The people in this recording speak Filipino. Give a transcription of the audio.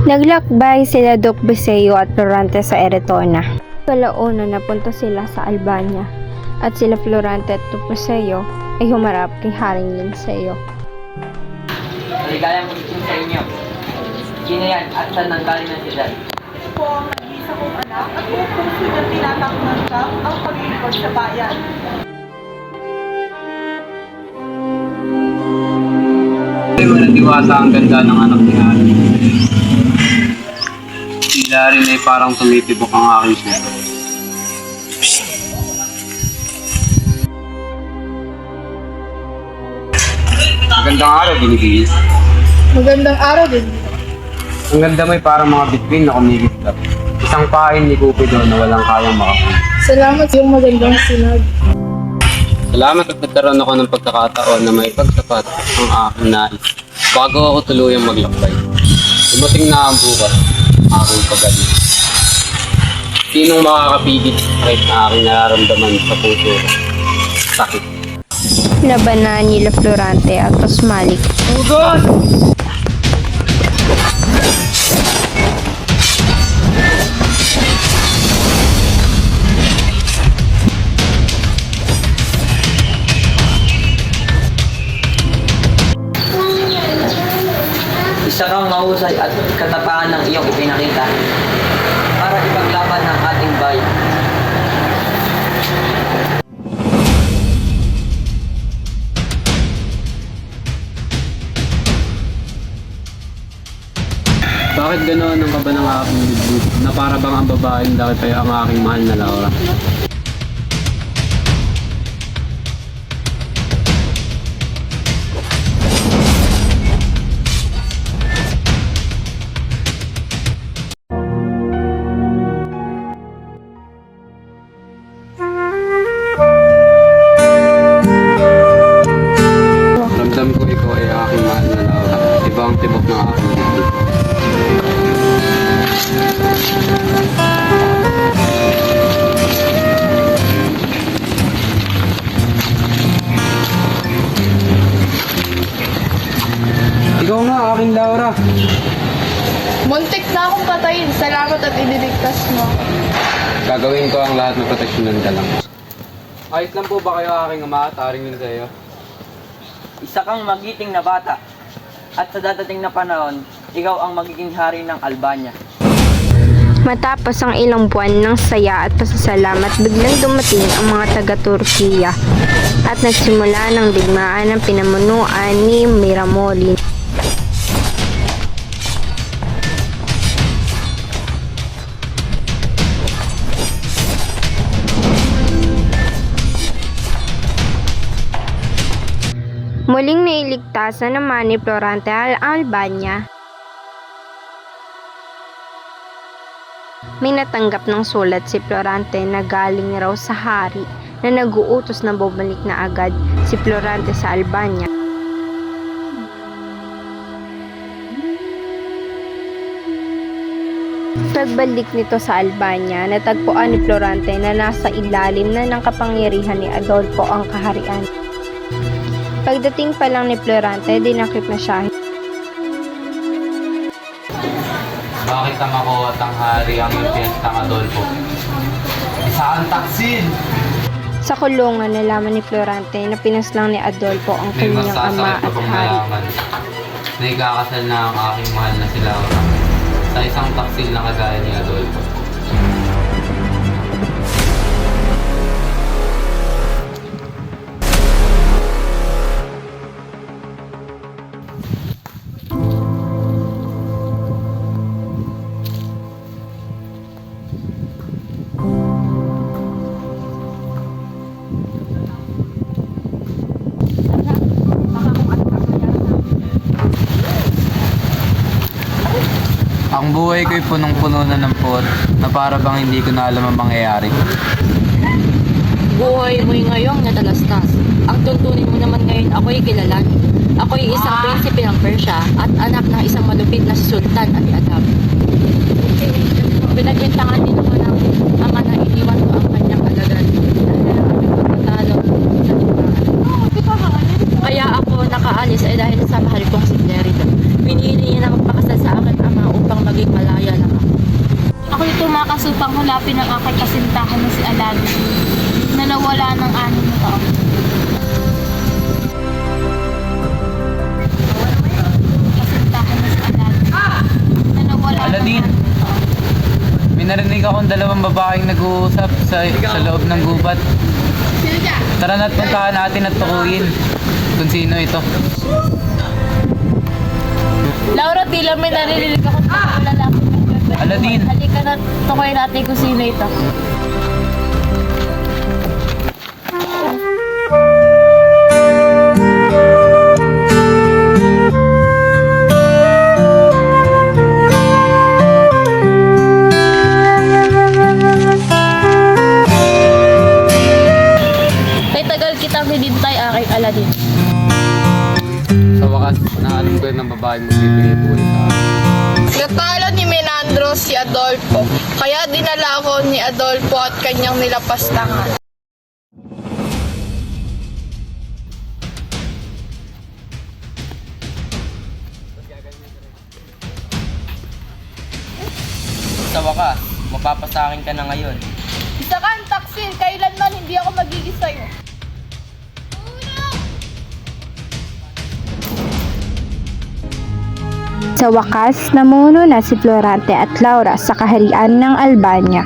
Naglakbay sila Doc Biseo at Florante sa Eretona. Kalauna napunta sila sa Albania at sila Florante at Doc Biseo ay humarap kay Haring Linceo. Maligayang pagkikita sa inyo. Sino yan at saan nanggaling ng siyudad? Po ang nag-iisa kong anak at buong puso niya tinatakman siya ang paglilingkod sa bayan. Ay, walang diwasa ang ganda ng anak ni Hari. Tila rin ay parang tumitibok ang aking puso. Magandang araw, binibigil. Magandang araw din. Ang ganda mo ay parang mga bituin na kumikislap. Isang pain ni Cupido na walang kayang makapun. Salamat sa iyong magandang sinag. Salamat at nagkaroon ako ng pagkakataon na may pagsapat ang aking nais bago ako tuluyang maglakbay. Dumating na ang bukas, aking pag-alis. Sinong makakapigil sa sakit na aking nararamdaman sa puso? Sakit. Labanan nila Florante at Osmalik. Ugot! Isa kang mahusay at katapangan ng iyong ipinakita para ipaglaban ng ating bayan. Bakit ganoon ang kaba ng aking dibdib na para bang ang babaeng dakit ay ang aking mahal na Laura? Ramdam ko ikaw ay aking mahal na Laura. Iba ang tibok ng aking dibdib. Ikaw nga, aking Laura. Muntik na akong patayin. Salamat at iniligtas mo. Gagawin ko ang lahat ng proteksyonan ka lang. Ayos lang po ba kayo aking ama at aring yun sa'yo? Isa kang magiting na bata at sa dadating na panahon, ikaw ang magiging hari ng Albania. Matapos ang ilang buwan ng saya at pasasalamat, biglang dumating ang mga taga-Turkiya at nagsimula ng digmaan ng pinamunuan ni Miramoli. Muling nailigtasan naman ni Florante ang Albania. May natanggap ng sulat si Florante na galing raw sa hari na nag-uutos na bumalik na agad si Florante sa Albania. Pagbalik nito sa Albania, natagpuan ni Florante na nasa ilalim na ng kapangyarihan ni Adolfo ang kaharian. Pagdating pa lang ni Florante, dinakip na siya. Bakit ang ako at ang hari ang impiyestang Adolfo? Isa ang taksil! Sa kulungan, nalaman ni Florante na pinaslang ni Adolfo ang May kanyang ama masasakit at pa pang hari. malaman na ikakasal na ang aking mahal na si Laura sa isang taksil na kagaya ni Adolfo. Ang buhay ko'y punong-puno na ng puot na para bang hindi ko na alam ang mangyayari. Buhay mo'y ngayong natalastas. Ang tuntunin mo naman ngayon ako'y kilala. Ako'y isang prinsipe ng Persia at anak ng isang malupit na si Sultan Ali Adab. Pinagbintangan din naman ng ama na iniwan ko ang kanyang alagad. Dahil kaya ako nakaalis ay dahil sa mahal kong si Clerito. Pinili niya na magpakasal sa akin ama upang maging upang hulapin ang aking kasintahan na si Aladdin na nawala ng 6 na taon. Kasintahan na si Aladdin na nawala Aladdin! ng 6 na taon. May narinig akong dalawang babaeng nag-uusap sa loob ng gubat. Tara na't puntahan natin at tukuyin kung sino ito. Laura, tila may naririnig ako sa lalaki. Aladdin! Halika na, tukoy natin kung sino ito. Kay tagal kitang hinintay, aking Aladdin. Sa wakas, naalim ko ng babaeng magbibigay buhay sa akin. Natalo ni Menandro si Adolfo, kaya dinala ako ni Adolfo at kanyang nilapastangan. Sa wakas, mapapasakin ka na ngayon. Isa kang taksil, kailanman hindi ako magiging sa'yo. Sa wakas, namuno na si Florante at Laura sa kaharian ng Albania.